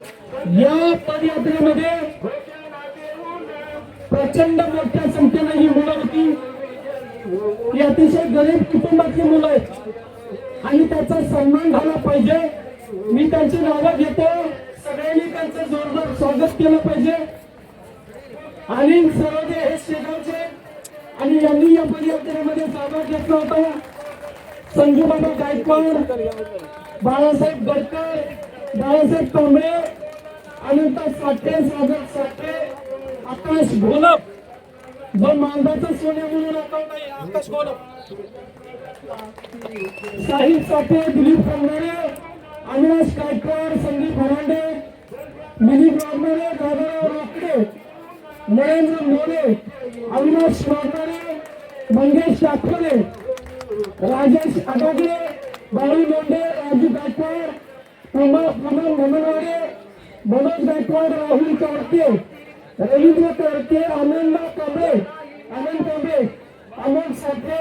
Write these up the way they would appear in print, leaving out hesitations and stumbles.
या पदयात्रेमध्ये प्रचंड मोठ्या संख्येने ही मुलं होती. ही अतिशय गरीब कुटुंबातली मुलं आहेत आणि त्याचा सन्मान झाला पाहिजे. मी त्यांची नावं घेतो. सगळ्यांनी त्यांचं जोरदार स्वागत केलं पाहिजे. आणि सरोदे हे शेगावचे आणि यांनी या पदयात्रेमध्ये सहभाग घेतला होता. संजूबाबा गायकवाड, बाळासाहेब गडकर, बाळासाहेब कांबळे, अनंत साठे, सागर साठे, आकाश घोलप, जो मांदाचं सोने म्हणून आकाश घोलप, साहिल साठे, दिलीप खंडारे, अविनाश गायकवाड, संदीप हरांडे, दिलीप वाघमारे, दादाराव रोकडे, नरेंद्र मोरे, अविनाश वाघमारे, मंगेश दाखवले, राजेश आडोगले, बाळू लोंढे, राजू गायकवाड, प्रमोद मनोवारे, मनोज गायकवाड, राहुल कारके, रवींद्र कारके, आनंद कांबळे, अमोल साठे,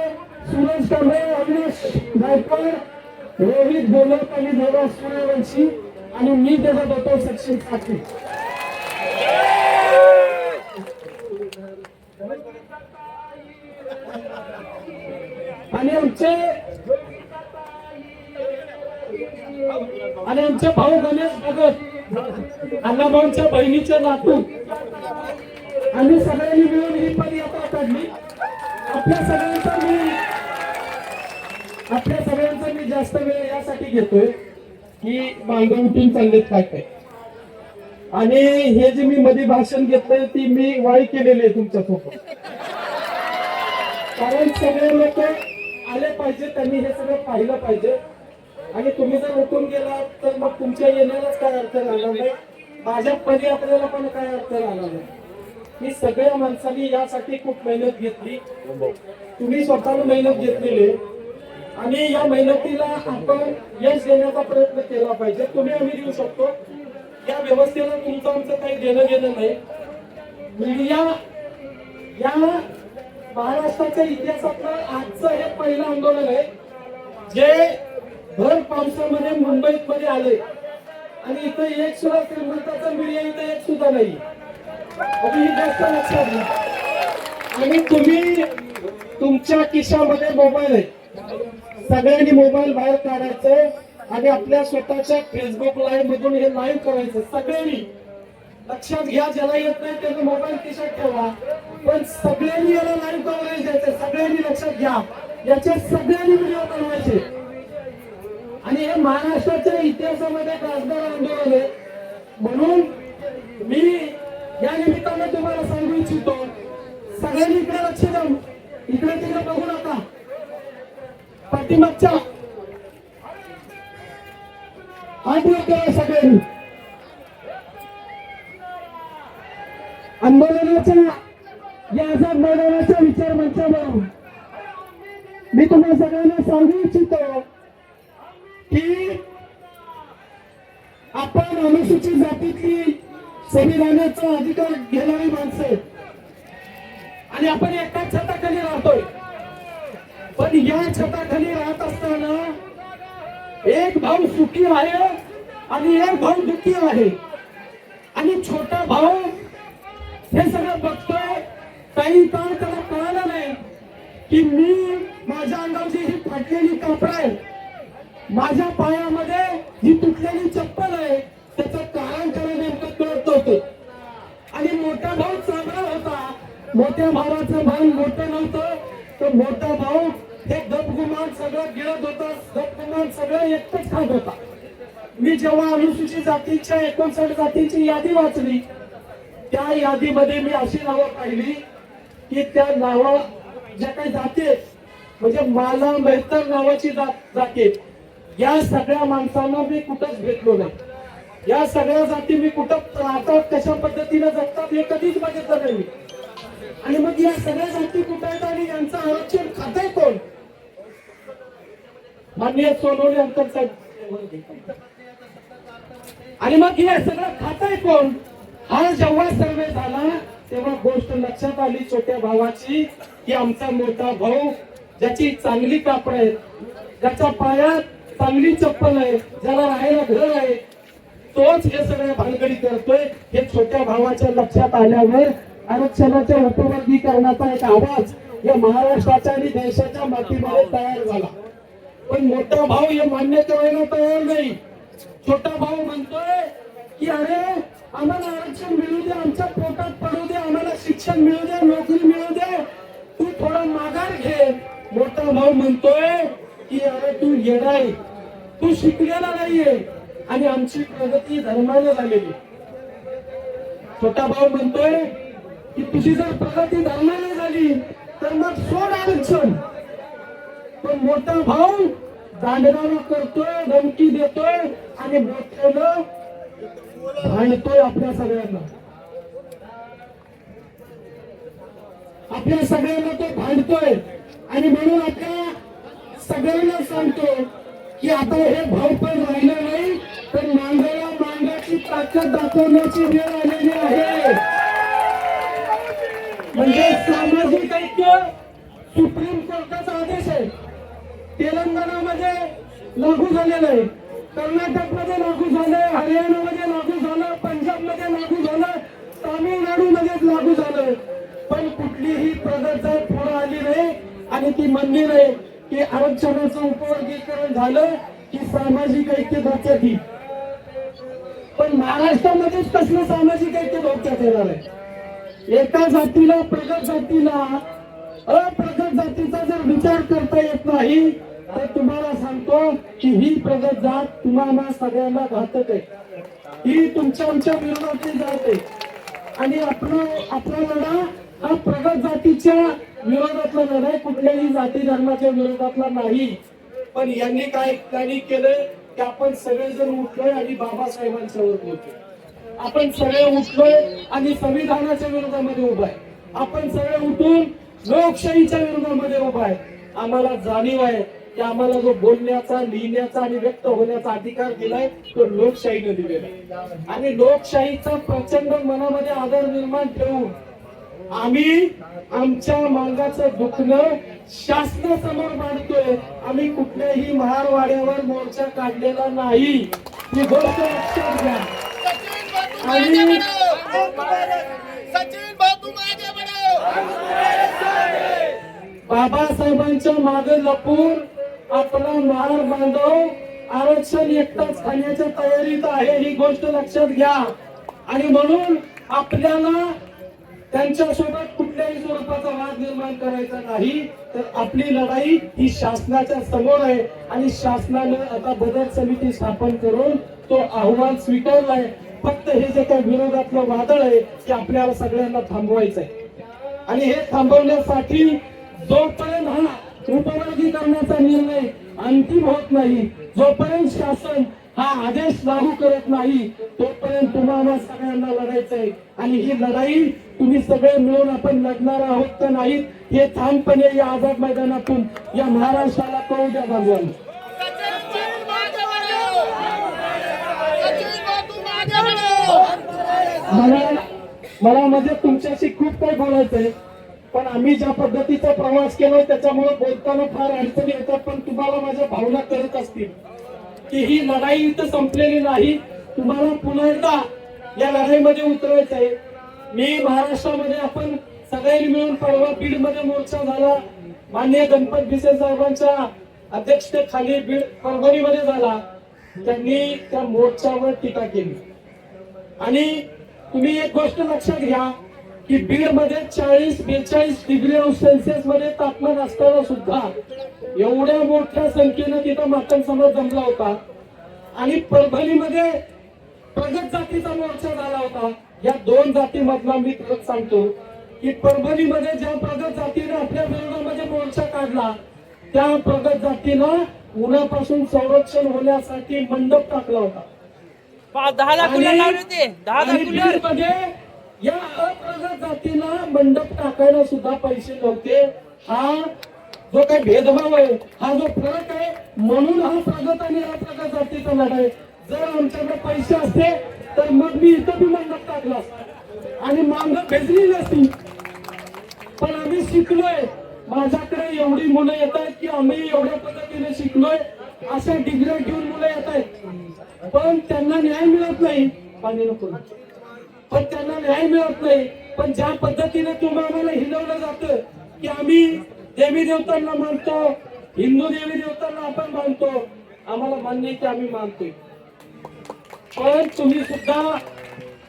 सुरेश कांबळे, अविनाश गायकवाड, रोहित गोलप आणि देवा सूर्यवंशी आणि मी देत होतो सचिन साठे. आणि आमचे भाऊ गणेश भगत, अण्णाभाऊंच्या बहिणीचे नातू, आम्ही सगळ्यांनी मिळून ही पदयात्रा काढली. आपल्या सगळ्यांचा मी जास्त वेळ यासाठी घेतोय की मांग उठून चाललेत काय काय. आणि हे जे मी मध्ये भाषण घेतलंय ती मी वाई केलेली आहे तुमच्यासोबत. कारण सगळे लोक आले पाहिजे, त्यांनी हे सगळं पाहिलं पाहिजे. आणि तुम्ही जर उठून गेला तर मग तुमच्या येण्यालाच काय अर्थ राहणार नाही, माझ्या पदयात्रेला पण काय अर्थ राहणार नाही. मी सगळ्या माणसांनी यासाठी खूप मेहनत घेतली. तुम्ही स्वतःला मेहनत घेतलेली आणि या मेहनतीला आपण यश देण्याचा प्रयत्न केला पाहिजे. तुम्ही आम्ही देऊ शकतो. या व्यवस्थेला तुमचं आमचं काही देणं घेणं नाही. मीडिया या महाराष्ट्राच्या इतिहासातलं आजचं हे पहिलं आंदोलन आहे जे भर पावसामध्ये मुंबईत मध्ये आले आणि इथं एक सुद्धा श्रीमंताचा मीडिया इथं एक सुद्धा नाही. ही गोष्ट लक्षात घ्या. आणि तुम्ही तुमच्या खिशामध्ये मोबाईल आहे, सगळ्यांनी मोबाईल बाहेर काढायचं आणि आपल्या स्वतःच्या फेसबुक लाईव्ह मधून हे लाईव्ह करायचं. सगळ्यांनी लक्षात घ्या, ज्याला येत नाही त्याने मोबाईल खिशात ठेवा, पण सगळ्यांनी याला लाईव्ह कव्हरेज द्यायचं. सगळ्यांनी लक्षात घ्या, याचे सगळ्यांनी व्हिडिओ बनवायचे. आणि हे महाराष्ट्राच्या इतिहासामध्ये गाजदार आंदोलन आहे. म्हणून मी या निमित्तानं तुम्हाला सांगू इच्छितो, सगळ्यांनी इकडे लक्ष द्या, इकडे तिकडे बघू नका. पाठीमागच्या हात वर करा सगळ्यांनी. आंदोलनाच्या या आझाद मैदानाच्या विचार मंचावरून मी तुम्हाला सगळ्यांना सांगू इच्छितो की आपण अनुसूचित जातीतली संविधानाचा अधिकार घेणारी माणसं आहेत आणि आपण एकाच छताखाली राहतोय. पण या छताखाली राहत असताना एक भाऊ सुखी आहे आणि एक भाऊ दुःखी आहे. आणि छोटा भाऊ हे सगळं बघतोय. काही काळ त्याला कळालं नाही की मी माझ्या अंगावरची ही फाटलेली कापड आहे, माझ्या पायामध्ये जी तुटलेली चप्पल आहे, त्याचं कारण त्याला नेमकं कळत होतं. आणि मोठा भाऊ चांगला होता, मोठ्या भावाचं भान मोठं नव्हतं. तो मोठा भाऊ हे गपगुमान सगळं गिळत होता, गपगुमान सगळं एकटंच खात होता. मी जेव्हा अनुसूचित जातीच्या 59 जातीची यादी वाचली, त्या यादीमध्ये मी अशी नावं पाहिली की त्या नावा ज्या काही जाती म्हणजे माला मेहतर नावाची जाती, या सगळ्या माणसांना मी कुठंच भेटलो नाही. या सगळ्या जाती मी कुठं राहतात, कशा पद्धतीने जगतात हे कधीच बघितलं नाही. आणि मग या सगळ्या जाती कुठं आहेत आणि यांचं आरक्षण खातंय कोण? माननीय सोनवणे अंतर साहेब. आणि मग हे सगळं खातंय कोण? हा जेव्हा सर्वे झाला तेव्हा गोष्ट लक्षात आली छोट्या भावाची की आमचा मोठा भाऊ ज्याची चांगली कापड आहेत, ज्याच्या पायात चांगली चप्पल आहे, ज्याला राहायला घर आहे, तोच हे सगळ्या भानगडी करतोय. हे छोट्या भावाच्या लक्षात आल्यावर आरक्षणाच्या उपवर्गीकरणाचा एक आवाज या महाराष्ट्राच्या आणि देशाच्या मातीमध्ये तयार झाला. पण मोठा भाऊ हे मान्य करायला तयार नाही. छोटा भाऊ म्हणतोय की अरे आम्हाला आरक्षण मिळू दे, आमच्या पोटात पडू दे, आम्हाला शिक्षण मिळू दे, नोकरी मिळू दे, तू थोडा माघार घे. मोठा भाऊ म्हणतोय की अरे तू येडाय, तू शिकलेला नाहीये आणि आमची प्रगती धर्माने झालेली. छोटा भाऊ म्हणतोय की तुझी जर प्रगती धर्माने झाली तर मग सोड आरक्षण. पण मोठा भाऊ दांडगाणं करतोय, धमकी देतोय आणि मोठ्यानं भांडतोय आपल्या सगळ्यांना. आपल्या सगळ्यांना तो भांडतोय आणि म्हणून आपल्या सगळ्यांना सांगतो की आता हे भाऊ पण राहिलं नाही तर मांगाला मांगाची ताकद दाखवण्याची वेळ आलेली आहे. म्हणजे सामाजिक ऐक्य सुप्रीम कोर्टाचा आदेश आहे. तेलंगणामध्ये लागू झालेलं आहे, कर्नाटकमध्ये लागू झालंय, हरियाणामध्ये लागू झालं, पंजाबमध्ये लागू झालं, तामिळनाडूमध्ये लागू झालं. पण कुठलीही प्रगत जात पुढे आली नाही आणि ती म्हणली नाही की आरक्षणाचं उपवर्गीकरण झालं की सामाजिक ऐक्य धोक्यात येईल. पण महाराष्ट्रामध्येच कसलं सामाजिक ऐक्य धोक्यात येणार आहे? एका जातीला, प्रगत जातीला अप्रगत जातीचा जर विचार करता येत नाही तर तुम्हाला सांगतो की ही प्रगत जात तुम्हाला सगळ्यांना घातक आहे. ही तुमच्या आमच्या विरोधातली जात आहे आणि आपला लढा हा प्रगत जातीच्या विरोधातला लढा आहे, कुठल्याही जाती धर्माच्या विरोधातला नाही. पण यांनी काय प्लॅनिंग केलंय की आपण सगळेजण उठलोय आणि बाबासाहेबांच्या वर बोलतोय. आपण सगळे उठलोय आणि संविधानाच्या विरोधामध्ये उभा आहे. आपण सगळे उठून लोकशाहीच्या विरोधामध्ये उभा आहे. आम्हाला जाणीव आहे की आम्हाला जो बोलण्याचा, लिहिण्याचा आणि व्यक्त होण्याचा अधिकार दिलाय तो लोकशाहीने दिलेला आहे. आणि लोकशाहीचा प्रचंड मनामध्ये आदर निर्माण ठेवून आम्ही आमच्या मांगाचं दुखणं शासनासमोर मांडतोय. आम्ही कुठल्याही महारवाड्यावर मोर्चा काढलेला नाही, ही गोष्ट लक्षात घ्या. आणि बाबासाहेबांच्या मागे लपून आपला महार बांधव आरक्षण एकटाच खाण्याच्या तयारीत आहे, ही गोष्ट लक्षात घ्या. आणि म्हणून आपल्याला त्यांच्यासोबत कुठल्याही स्वरूपाचा वाद निर्माण करायचा नाही. तर आपली लढाई ही शासनाच्या समोर आहे आणि शासनाने आता बदल समिती स्थापन करून तो अहवाल स्वीकारलाय. फक्त हे जे काही विरोधातलं वादळ आहे ते आपल्याला सगळ्यांना थांबवायचं आहे. आणि हे थांबवण्यासाठी जोपर्यंत हा उपवर्गीकरणाचा निर्णय अंतिम होत नाही, जोपर्यंत शासन हा आदेश लागू करत नाही, तोपर्यंत तुम्हाला सगळ्यांना लढायचं आहे. आणि ही लढाई तुम्ही सगळे मिळून आपण लढणार आहोत का नाही हे ठामपणे या आझाद मैदानातून या महाराष्ट्राला कळू द्या भगवान. मला म्हणजे तुमच्याशी खूप काही बोलायचंय, पण आम्ही ज्या पद्धतीचा प्रवास केलाय त्याच्यामुळे बोलताना फार अडचणी येतात. पण तुम्हाला माझ्या भावना करत असतील की ही लढाई इथं संपलेली नाही, तुम्हाला पुन्हा एकदा या लढाईमध्ये उतरायचं आहे. मी महाराष्ट्रामध्ये आपण सगळ्यांनी मिळून परवा बीड मध्ये मोर्चा झाला, माननीय गणपत भिसे साहेबांच्या अध्यक्षतेखाली बीड परभणीमध्ये झाला. त्यांनी त्या मोर्चावर टीका केली. आणि तुम्ही एक गोष्ट लक्षात घ्या की बीड मध्ये 40-42 डिग्री सेल्सिअस मध्ये तापमान असताना सुद्धा एवढ्या मोठ्या संख्येनं तिथं मातांसमोर जमला होता. आणि परभणीमध्ये प्रगत जातीचा मोर्चा झाला होता. या दोन जातीमधला मी फरक सांगतो की परभणीमध्ये ज्या प्रगत जातीने आपल्या विरोधामध्ये मोर्चा काढला त्या प्रगत जातीनं उन्हापासून संरक्षण होण्यासाठी मंडप टाकला होता. 10 कूलर लावले होते, 10 कूलर मध्ये या अप्रगत जातीला मंडप टाकायला सुद्धा पैसे नव्हते. हा जो काही भेदभाव आहे, हा जो फरक आहे, म्हणून हा प्रगत आणि अप्रगत जातीचा लढाई. जर आमच्याकडे पैसे असते तर मग मी इथं बी मंडप टाकला असता आणि मांग भेजली नसती. पण आम्ही शिकलोय, माझ्याकडे एवढी मुलं येत आहेत की आम्ही एवढ्या पद्धतीने शिकलोय, अशा डिग्री घेऊन मुलं येत आहेत. पण त्यांना न्याय मिळत नाही. पाणी नको, पण त्यांना न्याय मिळत नाही. पण ज्या पद्धतीने तुम्हाला आम्हाला हिंदवलं जातं की आम्ही देवी देवतांना मानतो, हिंदू देवी देवतांना आपण मानतो, आम्हाला मान्य आहे की आम्ही मानतोय, पण तुम्ही सुद्धा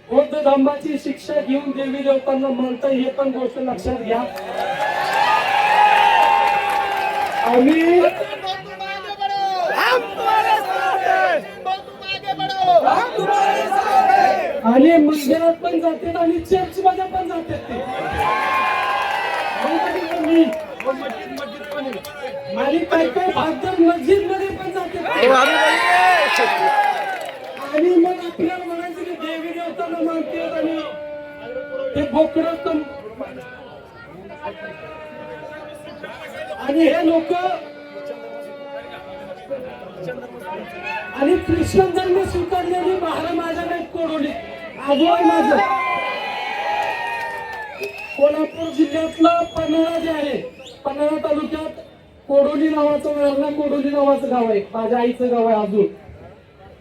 बौद्ध धर्माची शिक्षा घेऊन देवी देवतांना मानताय हे पण गोष्ट लक्षात घ्या. आम्ही आणि मंदिरात पण जातात आणि चर्च मध्ये पण जातात ते. आणि काही काही भाग मस्जिद मध्ये पण जातात आणि मग आपल्याला म्हणायचं की देवी देवतांना मानतात आणि ते बोकडं आणि हे लोक आणि ख्रिश्चन धर्म स्वीकारलेली महाराजा नाही कोडोली आजोळ माझं कोल्हापूर जिल्ह्यातलं पन्हाळा जे आहे, पन्हाळा तालुक्यात कोडोली नावाचं वेळेला कोडोली नावाचं गाव आहे, माझ्या आईचं गाव आहे अजून.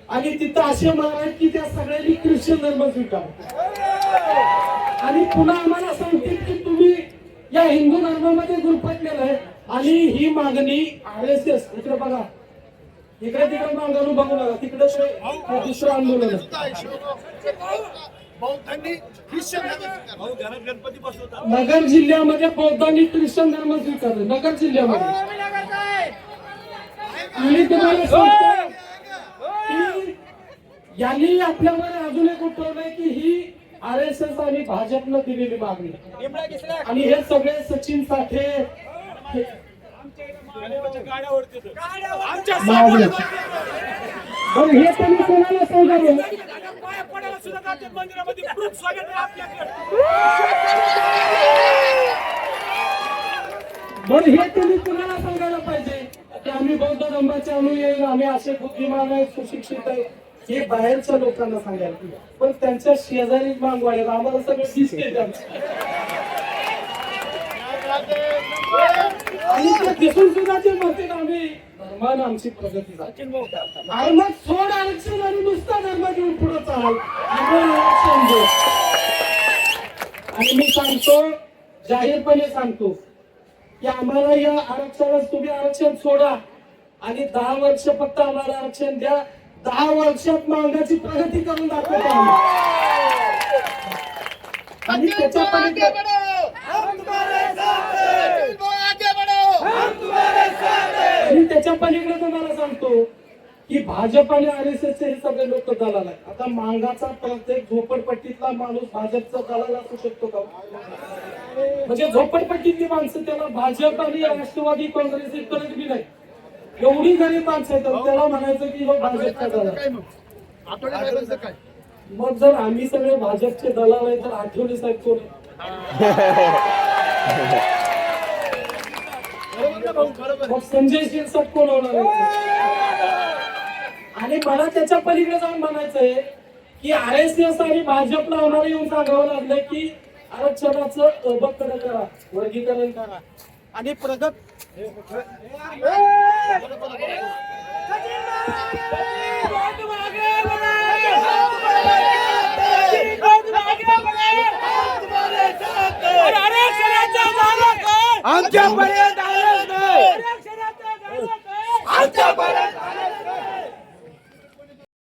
आणि तिथं असे महाराज की त्या सगळ्यांनी ख्रिश्चन धर्म स्वीकार आणि पुन्हा आम्हाला सांगतील की तुम्ही या हिंदू धर्मामध्ये गुरफटलेलं आहे. आणि ही मागणी RSS इकडे बघा, इकडे तिकडे मागणू बघू नका, तिकडे दुसरं आंदोलन नगर जिल्ह्यामध्ये बौद्धांनी ख्रिश्चन धर्म स्वीकारले नगर जिल्ह्यामध्ये. आणि तुम्हाला सांगतो की यांनी आपल्यावर अजून एक उठवलंय की ही RSS आणि भाजपनं दिलेली मागणी. आणि हे सगळे सचिन साठे बरं हे त्यांनी कोणाला सांगावं, बरं हे तुम्ही कुणाला सांगायला पाहिजे की आम्ही बौद्ध धर्माचे अनुयायी, आम्ही असे बुद्धिमान आहे, सुशिक्षित आहे, हे बाहेरच्या लोकांना सांगायला. पण त्यांच्या शेजारी मागवायला आम्हाला सगळं दिसते त्यांचं आणि ते दिसून सुद्धा ते म्हणते आम्ही धर्मानं आमची प्रगती झाली. आणि मग सोड आरक्षण आणि नुसता धर्म घेऊन पुढे चाल. आणि मी सांगतो, जाहीरपणे सांगतो की आम्हाला या आरक्षणास तुम्ही आरक्षण सोडा आणि 10 वर्ष फक्त आम्हाला आरक्षण द्या. 10 वर्षात मागाची प्रगती करून दाखवतो आणि त्याच्या आणि त्याच्या पलीकडे तुम्हाला सांगतो की भाजप आणि RSS हे सगळे लोक दलाल आहेत. आता मांगाचा प्रत्येक झोपडपट्टीतला माणूस भाजपचा दलाल असू शकतो का? म्हणजे झोपडपट्टीतली माणसं त्याला भाजप आणि राष्ट्रवादी काँग्रेस इतकंच बी नाही, एवढी गरीब माणसं आहेत त्याला म्हणायचं की भाजपचा दलाल. मग जर आम्ही सगळे भाजपचे दलाल आहे तर आठवले साहेब कोण? मग संजय शिरसाट कोण होणार आहे? आणि मला त्याच्या पलीकडे जाऊन म्हणायचंय की RSS आणि भाजपला आम्हाला येऊन सांगावं लागलंय की आरक्षणाचं अबकडं करा, वर्गीकरण करा आणि प्रगत आमच्या